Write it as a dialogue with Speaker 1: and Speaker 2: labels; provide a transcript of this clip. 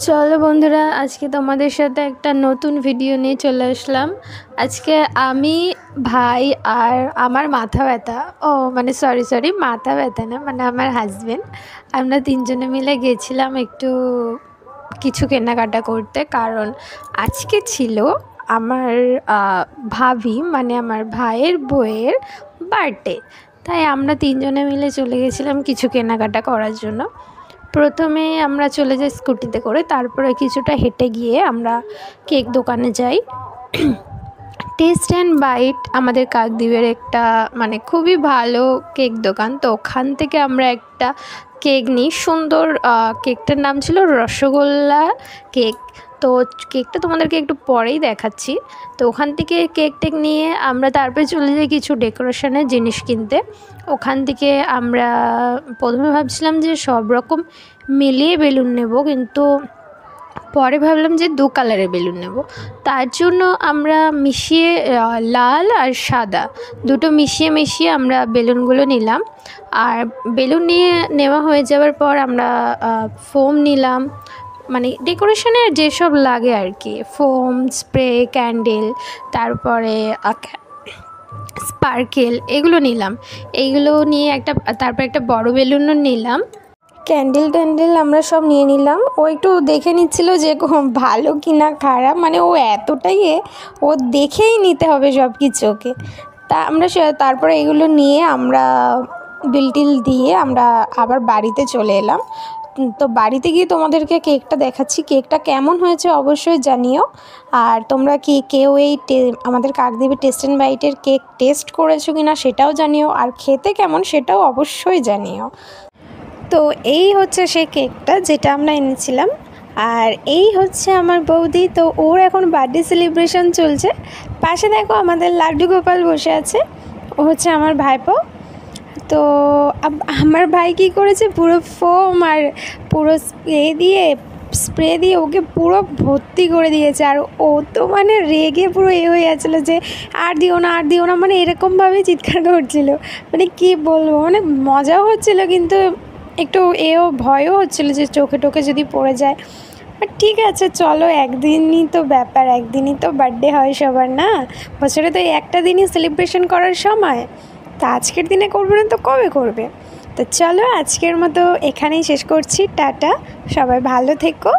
Speaker 1: চলো বন্ধুরা, আজকে তোমাদের সাথে একটা নতুন ভিডিও নিয়ে চলে আসলাম। আজকে আমি, ভাই আর আমার মাথা ব্যথা, সরি মাথা ব্যথা না, আমার হাজবেন্ড, আমরা তিনজনে মিলে গেছিলাম একটু কিছু কেনাকাটা করতে। কারণ আজকে ছিল আমার ভাবি আমার ভাইয়ের বউয়ের বার্থডে, তাই আমরা তিনজনে মিলে চলে গেছিলাম কিছু কেনাকাটা করার জন্য। প্রথমে আমরা চলে যাই স্কুটিতে করে, তারপরে কিছুটা হেঁটে গিয়ে আমরা কেক দোকানে যাই। টেস্ট অ্যান্ড বাইট আমাদের কাকদ্বীপের একটা খুবই ভালো কেক দোকান। তো ওখান থেকে আমরা একটা কেক নিই, সুন্দর কেকটার নাম ছিল রসগোল্লা কেক। তো কেকটা তোমাদেরকে একটু পরেই দেখাচ্ছি। তো ওখান থেকে কেক টেক নিয়ে আমরা তারপরে চলে যাই কিছু ডেকোরেশনের জিনিস কিনতে। ওখান থেকে আমরা প্রথমে ভাবছিলাম যে সব রকম মিলিয়ে বেলুন নেব, কিন্তু পরে ভাবলাম যে 2 কালারের বেলুন নেব। তার জন্য আমরা মিশিয়ে লাল আর সাদা দুটো মিশিয়ে আমরা বেলুনগুলো নিলাম। আর বেলুন নেওয়া হয়ে যাওয়ার পর আমরা ফোম নিলাম, ডেকোরেশনের যেসব লাগে আর কি, ফোম, স্প্রে, ক্যান্ডেল, তারপরে স্পার্কেল, এগুলো নিলাম। এইগুলো নিয়ে তারপর একটা বড় বেলুনও নিলাম। ক্যান্ডেল আমরা সব নিয়ে নিলাম। ও একটু দেখে নিচ্ছিল যে ভালো কি না খারাপ, ও এতটাই ও দেখেই নিতে হবে সব কিছু ওকে। তা আমরা তারপরে এগুলো নিয়ে আমরা বিল দিয়ে আমরা আবার বাড়িতে চলে এলাম। তো বাড়িতে গিয়ে তোমাদেরকে কেকটা দেখাচ্ছি। কেকটা কেমন হয়েছে অবশ্যই জানিও। আর তোমরা কি কেউ এই আমাদের কাকদ্বীপের টেস্ট অ্যান্ড বাইটের কেক টেস্ট করেছো কি না সেটাও জানিও, আর খেতে কেমন সেটাও অবশ্যই জানিও। তো এই হচ্ছে সেই কেকটা যেটা আমরা এনেছিলাম। আর এই হচ্ছে আমার বৌদি। তো ওর এখন বার্থডে সেলিব্রেশন চলছে। পাশে দেখো আমাদের লাড্ডু গোপাল বসে আছে, ও হচ্ছে আমার ভাইপো। তো আমার ভাই কী করেছে, পুরো ফোম আর পুরো স্প্রে দিয়ে ওকে পুরো ভর্তি করে দিয়েছে। আর ও তো রেগে পুরো হয়ে যাচ্ছিলো যে আর দিও না এরকমভাবে চিৎকার করছিল। কী বলবো, মজাও হচ্ছিলো, কিন্তু একটু ভয়ও হচ্ছিলো যে চোখে টোকে যদি পড়ে যায়। ঠিক আছে, চলো, একদিনই তো ব্যাপার, একদিনই তো বার্থডে হয় সবার, না বছরে তো একটা দিনই সেলিব্রেশন করার সময়। তা আজকের দিনে করবে না তো কবে করবে? তো চলো, আজকের মতো এখানেই শেষ করছি। টাটা, সবাই ভালো থেকো।